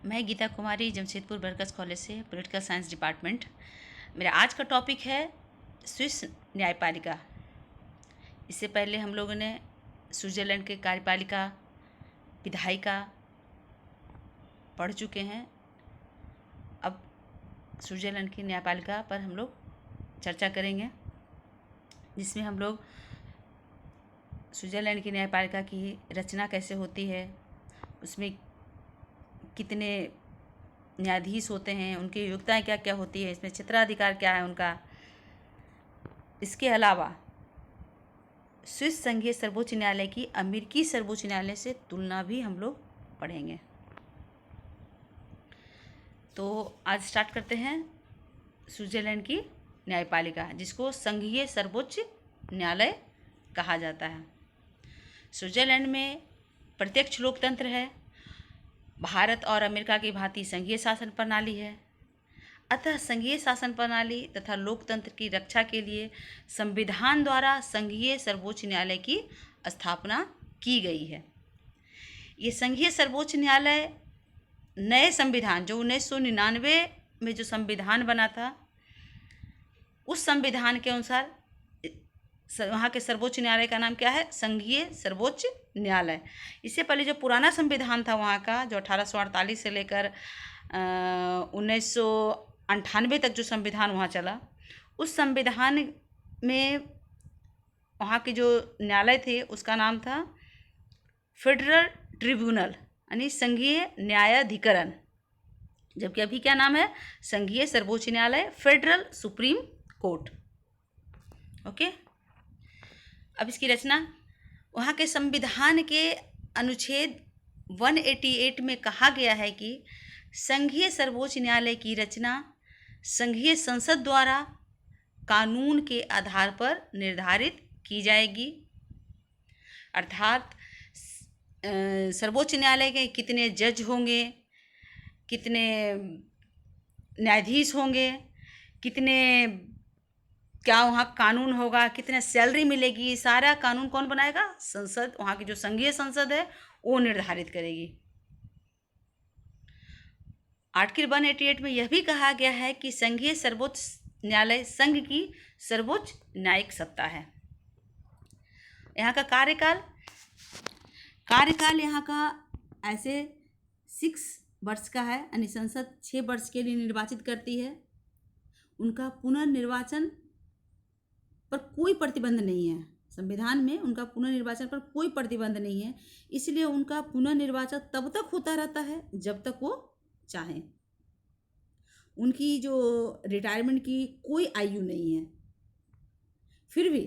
मैं गीता कुमारी जमशेदपुर बरकस कॉलेज से political science department. मेरा आज का टॉपिक है स्विस न्यायपालिका। इससे पहले हम लोगों ने स्विट्ज़रलैंड के कार्यपालिका विधायिका पढ़ चुके हैं। अब स्विट्ज़रलैंड की न्यायपालिका पर हम लोग चर्चा करेंगे, जिसमें हम लोग स्विट्ज़रलैंड की न्यायपालिका की रचना कैसे होती है, उसमें कितने न्यायाधीश होते हैं, उनकी योग्यताएं क्या क्या होती है, इसमें क्षेत्राधिकार क्या है उनका। इसके अलावा स्विस संघीय सर्वोच्च न्यायालय की अमेरिकी सर्वोच्च न्यायालय से तुलना भी हम लोग पढ़ेंगे। तो आज स्टार्ट करते हैं स्विट्ज़रलैंड की न्यायपालिका, जिसको संघीय सर्वोच्च न्यायालय कहा जाता है। स्विट्ज़रलैंड में प्रत्यक्ष लोकतंत्र है। भारत और अमेरिका की भांति संघीय शासन प्रणाली है। अतः संघीय शासन प्रणाली तथा लोकतंत्र की रक्षा के लिए संविधान द्वारा संघीय सर्वोच्च न्यायालय की स्थापना की गई है। ये संघीय सर्वोच्च न्यायालय नए संविधान, जो 1999 में जो संविधान बना था, उस संविधान के अनुसार वहाँ के सर्वोच्च न्यायालय का नाम क्या है? संघीय सर्वोच्च न्यायालय। इससे पहले जो पुराना संविधान था वहाँ का, जो 1848 से लेकर 1998 तक जो संविधान वहाँ चला, उस संविधान में वहाँ के जो न्यायालय थे उसका नाम था फेडरल ट्रिब्यूनल, यानी संघीय न्यायाधिकरण। जबकि अभी क्या नाम है? संघीय सर्वोच्च न्यायालय, फेडरल सुप्रीम कोर्ट। ओके। अब इसकी रचना, वहाँ के संविधान के अनुच्छेद 188 में कहा गया है कि संघीय सर्वोच्च न्यायालय की रचना संघीय संसद द्वारा कानून के आधार पर निर्धारित की जाएगी। अर्थात सर्वोच्च न्यायालय के कितने जज होंगे, कितने न्यायाधीश होंगे, कितने क्या वहाँ कानून होगा, कितने सैलरी मिलेगी, सारा कानून कौन बनाएगा? संसद, वहाँ की जो संघीय संसद है वो निर्धारित करेगी। आर्टिकल 188 में यह भी कहा गया है कि संघीय सर्वोच्च न्यायालय संघ की सर्वोच्च न्यायिक सत्ता है। यहाँ का कार्यकाल यहाँ का ऐसे 6 वर्ष का है, यानी संसद 6 वर्ष के लिए निर्वाचित करती है। उनका पुनर्निर्वाचन पर कोई प्रतिबंध नहीं है। संविधान में उनका पुनर्निर्वाचन पर कोई प्रतिबंध नहीं है, इसलिए उनका पुनर्निर्वाचन तब तक होता रहता है जब तक वो चाहें। उनकी जो रिटायरमेंट की कोई आयु नहीं है। फिर भी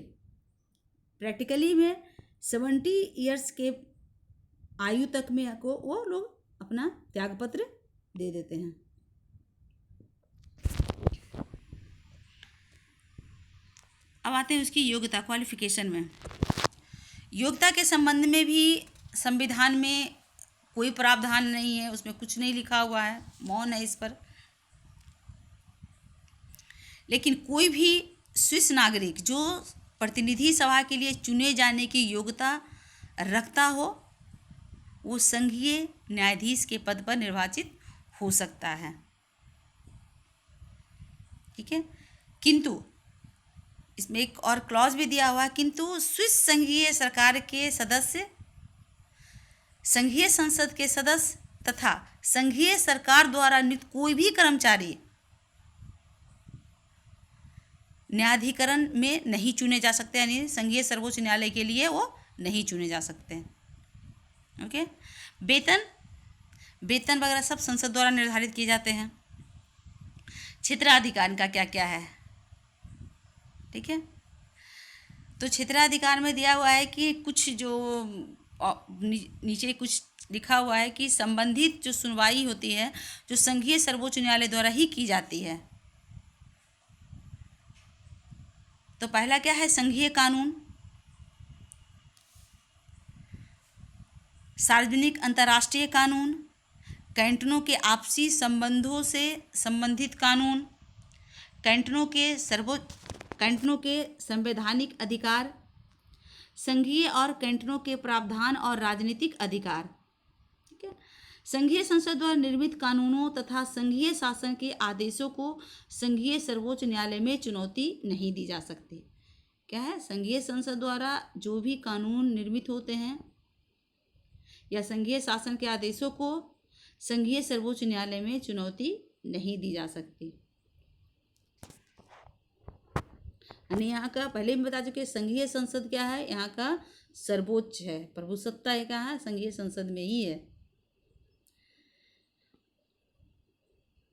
प्रैक्टिकली में 70 ईयर्स के आयु तक में को वो लोग अपना त्यागपत्र दे देते हैं। अब आते हैं उसकी योग्यता, क्वालिफिकेशन में। योग्यता के संबंध में भी संविधान में कोई प्रावधान नहीं है, उसमें कुछ नहीं लिखा हुआ है, मौन है इस पर। लेकिन कोई भी स्विस नागरिक जो प्रतिनिधि सभा के लिए चुने जाने की योग्यता रखता हो, वो संघीय न्यायाधीश के पद पर निर्वाचित हो सकता है। ठीक है। किंतु इसमें एक और क्लॉज भी दिया हुआ है, किंतु स्विस संघीय सरकार के सदस्य, संघीय संसद के सदस्य तथा संघीय सरकार द्वारा नियुक्त कोई भी कर्मचारी न्यायाधिकरण में नहीं चुने जा सकते, यानी संघीय सर्वोच्च न्यायालय के लिए वो नहीं चुने जा सकते। ओके। वेतन वगैरह सब संसद द्वारा निर्धारित किए जाते हैं। क्षेत्राधिकार का क्या क्या है? ठीक है। तो क्षेत्राधिकार में दिया हुआ है कि कुछ जो नीचे कुछ लिखा हुआ है कि संबंधित जो सुनवाई होती है जो संघीय सर्वोच्च न्यायालय द्वारा ही की जाती है। तो पहला क्या है? संघीय कानून, सार्वजनिक अंतर्राष्ट्रीय कानून, कैंटनों के आपसी संबंधों से संबंधित कानून, कैंटनों के संवैधानिक अधिकार, संघीय और कैंटनों के प्रावधान और राजनीतिक अधिकार। ठीक है। संघीय संसद द्वारा निर्मित कानूनों तथा संघीय शासन के आदेशों को संघीय सर्वोच्च न्यायालय में चुनौती नहीं दी जा सकती। क्या है? संघीय संसद द्वारा जो भी कानून निर्मित होते हैं या संघीय शासन के आदेशों को संघीय सर्वोच्च न्यायालय में चुनौती नहीं दी जा सकती। यानी यहाँ का पहले भी बता चुके, संघीय संसद क्या है? यहाँ का सर्वोच्च है, प्रभुसत्ता है क्या है? संघीय संसद में ही है।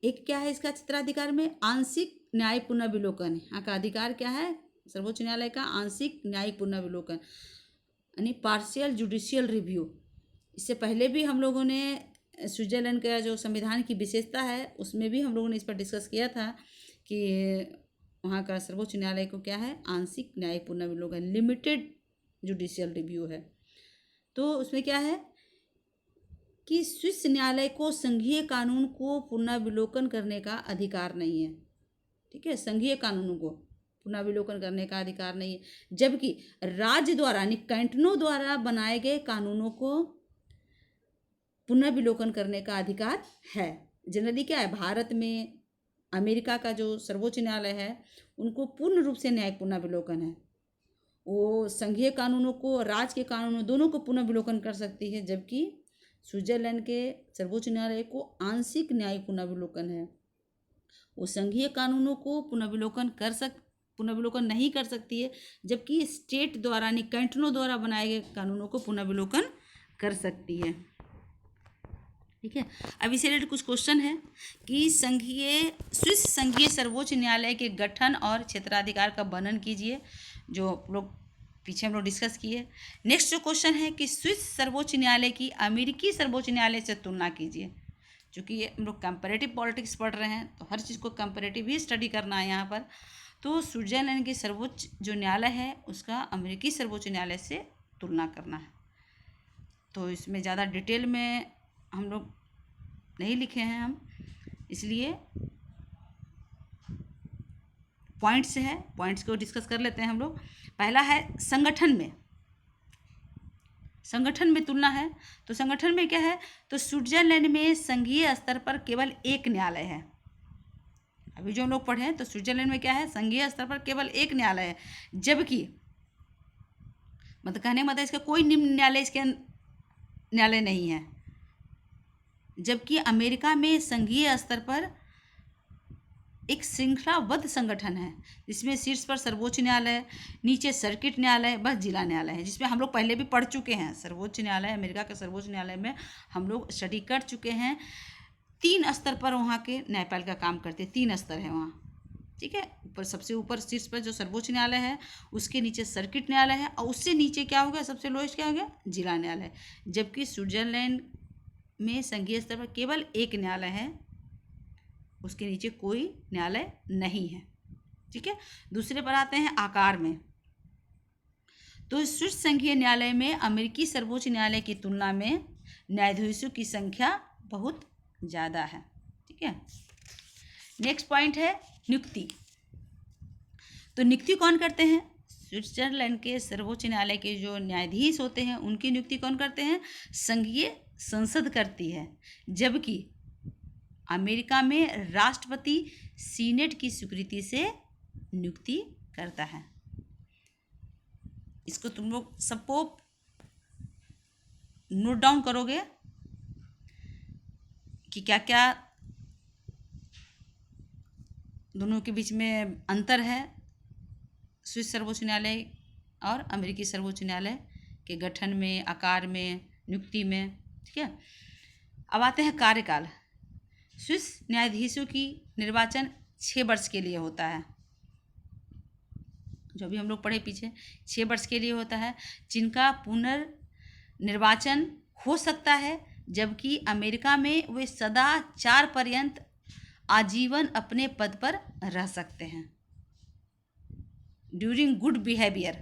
एक क्या है इसका क्षेत्राधिकार में? आंशिक न्याय पुनर्विलोकन। यहाँ का अधिकार क्या है सर्वोच्च न्यायालय का? आंशिक न्यायिक पुनर्विलोकन यानी पार्शियल जुडिशियल रिव्यू। इससे पहले भी हम लोगों ने स्विट्जरलैंड का जो संविधान की विशेषता है उसमें भी हम लोगों ने इस पर डिस्कस किया था कि वहाँ का सर्वोच्च न्यायालय को क्या है? आंशिक न्यायिक पुनर्विलोकन, लिमिटेड जुडिशियल रिव्यू है। तो उसमें क्या है कि स्विस न्यायालय को संघीय कानून को पुनर्विलोकन करने का अधिकार नहीं है। ठीक है, संघीय कानूनों को पुनर्विलोकन करने का अधिकार नहीं है, जबकि राज्य द्वारा यानी कैंटनों द्वारा बनाए गए कानूनों को पुनर्विलोकन करने का अधिकार है। जनरली क्या है, भारत में अमेरिका का जो सर्वोच्च न्यायालय है उनको पूर्ण रूप से न्यायिक पुनर्विलोकन है। वो संघीय कानूनों को, राज्य के कानूनों दोनों को पुनर्विलोकन कर सकती है, जबकि स्विट्जरलैंड के सर्वोच्च न्यायालय को आंशिक न्यायिक पुनर्विलोकन है। वो संघीय कानूनों को पुनर्विलोकन नहीं कर सकती है, जबकि स्टेट द्वारा यानी कैंटनों द्वारा बनाए गए कानूनों को पुनर्विलोकन कर सकती है। ठीक है, अब इसे रिलेटेड कुछ क्वेश्चन है कि स्विस संघीय सर्वोच्च न्यायालय के गठन और क्षेत्राधिकार का वर्णन कीजिए, जो लोग पीछे हम लोग डिस्कस किए। नेक्स्ट जो क्वेश्चन है कि स्विस सर्वोच्च न्यायालय की अमेरिकी सर्वोच्च न्यायालय से तुलना कीजिए। चूँकि ये हम लोग कंपैरेटिव पॉलिटिक्स पढ़ रहे हैं तो हर चीज़ को कंपैरेटिव ही स्टडी करना है यहाँ पर। तो स्विट्जरलैंड के सर्वोच्च जो न्यायालय है उसका अमेरिकी सर्वोच्च न्यायालय से तुलना करना है। तो इसमें ज़्यादा डिटेल में हम लोग नहीं लिखे हैं हम, इसलिए पॉइंट्स है, पॉइंट्स को डिस्कस कर लेते हैं हम लोग। पहला है संगठन में तुलना है। तो संगठन में क्या है, तो स्विट्जरलैंड में संघीय स्तर पर केवल एक न्यायालय है। अभी जो हम लोग पढ़े हैं तो स्विट्जरलैंड में क्या है, संघीय स्तर पर केवल एक न्यायालय है, जबकि मतलब कहने मतलब इसका कोई निम्न न्यायालय इसके न्यायालय नहीं है। जबकि अमेरिका में संघीय स्तर पर एक श्रृंखलाबद्ध संगठन है जिसमें शीर्ष पर सर्वोच्च न्यायालय, नीचे सर्किट न्यायालय, बस जिला न्यायालय है, जिसमें हम लोग पहले भी पढ़ चुके हैं। सर्वोच्च न्यायालय, अमेरिका के सर्वोच्च न्यायालय में हम लोग स्टडी कर चुके हैं। 3 स्तर पर वहाँ के न्यायपालिका काम करते हैं, 3 स्तर है वहाँ। ठीक है, ऊपर सबसे ऊपर शीर्ष पर जो सर्वोच्च न्यायालय है, उसके नीचे सर्किट न्यायालय है, और उससे नीचे क्या हो गया, सबसे लोएस्ट क्या हो गया, जिला न्यायालय। जबकि स्विट्जरलैंड में संघीय स्तर पर केवल एक न्यायालय है, उसके नीचे कोई न्यायालय नहीं है। ठीक है, दूसरे पर आते हैं आकार में। तो स्विस संघीय न्यायालय में अमेरिकी सर्वोच्च न्यायालय की तुलना में न्यायाधीशों की संख्या बहुत ज़्यादा है। ठीक है, नेक्स्ट पॉइंट है नियुक्ति। तो नियुक्ति कौन करते हैं? स्विट्जरलैंड के सर्वोच्च न्यायालय के जो न्यायाधीश होते हैं उनकी नियुक्ति कौन करते हैं? संघीय संसद करती है, जबकि अमेरिका में राष्ट्रपति सीनेट की स्वीकृति से नियुक्ति करता है। इसको तुम लोग सबको नोट डाउन करोगे कि क्या क्या दोनों के बीच में अंतर है स्विस सर्वोच्च न्यायालय और अमेरिकी सर्वोच्च न्यायालय के गठन में, आकार में, नियुक्ति में। ठीक है, अब आते हैं कार्यकाल। स्विस न्यायाधीशों की निर्वाचन 6 वर्ष के लिए होता है, जो भी हम लोग पढ़े पीछे 6 वर्ष के लिए होता है, जिनका पुनर्निर्वाचन हो सकता है, जबकि अमेरिका में वे सदा 4 पर्यंत आजीवन अपने पद पर रह सकते हैं। ड्यूरिंग गुड बिहेवियर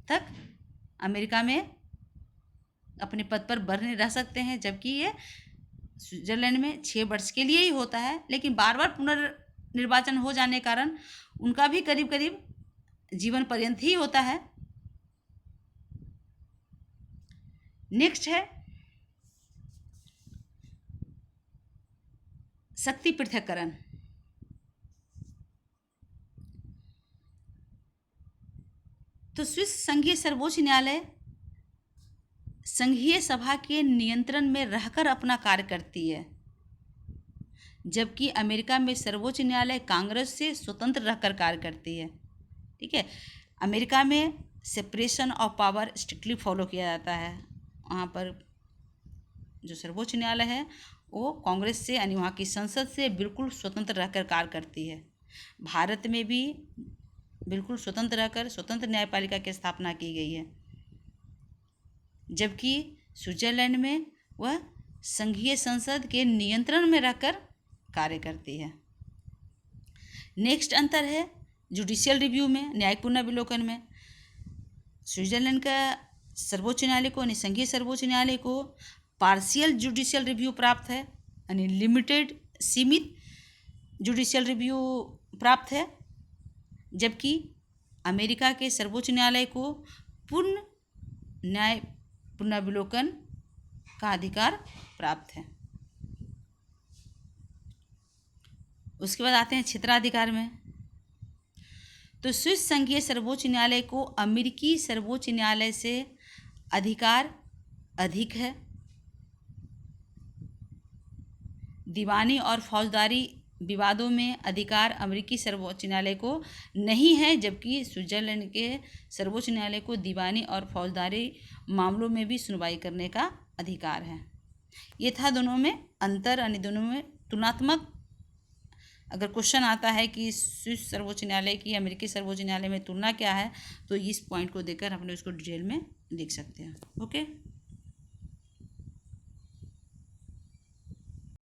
तक अमेरिका में अपने पद पर बने रह सकते हैं, जबकि ये स्विट्जरलैंड में 6 वर्ष के लिए ही होता है, लेकिन बार बार पुनर्निर्वाचन हो जाने के कारण उनका भी करीब करीब जीवन पर्यंत ही होता है। नेक्स्ट है शक्ति पृथक्करण। तो स्विस संघीय सर्वोच्च न्यायालय संघीय सभा के नियंत्रण में रहकर अपना कार्य करती है, जबकि अमेरिका में सर्वोच्च न्यायालय कांग्रेस से स्वतंत्र रहकर कार्य करती है। ठीक है, अमेरिका में separation of power strictly follow किया जाता है। वहाँ पर जो सर्वोच्च न्यायालय है वो कांग्रेस से यानी वहाँ की संसद से बिल्कुल स्वतंत्र रहकर कार्य करती है। भारत में भी बिल्कुल स्वतंत्र रहकर स्वतंत्र न्यायपालिका की स्थापना की गई है, जबकि स्विट्जरलैंड में वह संघीय संसद के नियंत्रण में रहकर कार्य करती है। नेक्स्ट अंतर है जुडिशियल रिव्यू में, न्यायिक पुनर्विलोकन में। स्विट्जरलैंड का सर्वोच्च न्यायालय को यानी संघीय सर्वोच्च न्यायालय को पार्शियल जुडिशियल रिव्यू प्राप्त है, यानी लिमिटेड सीमित जुडिशियल रिव्यू प्राप्त है, जबकि अमेरिका के सर्वोच्च न्यायालय को पूर्ण न्याय पुनर्विलोकन का अधिकार प्राप्त है। उसके बाद आते हैं क्षेत्राधिकार में। तो स्विस संघीय सर्वोच्च न्यायालय को अमेरिकी सर्वोच्च न्यायालय से अधिकार अधिक है। दीवानी और फौजदारी विवादों में अधिकार अमेरिकी सर्वोच्च न्यायालय को नहीं है, जबकि स्विट्जरलैंड के सर्वोच्च न्यायालय को दीवानी और फौजदारी मामलों में भी सुनवाई करने का अधिकार है। ये था दोनों में अंतर, यानी दोनों में तुलनात्मक। अगर क्वेश्चन आता है कि स्विस सर्वोच्च न्यायालय की अमेरिकी सर्वोच्च न्यायालय में तुलना क्या है, तो इस पॉइंट को देकर अपने उसको डिटेल में लिख सकते हैं। ओके।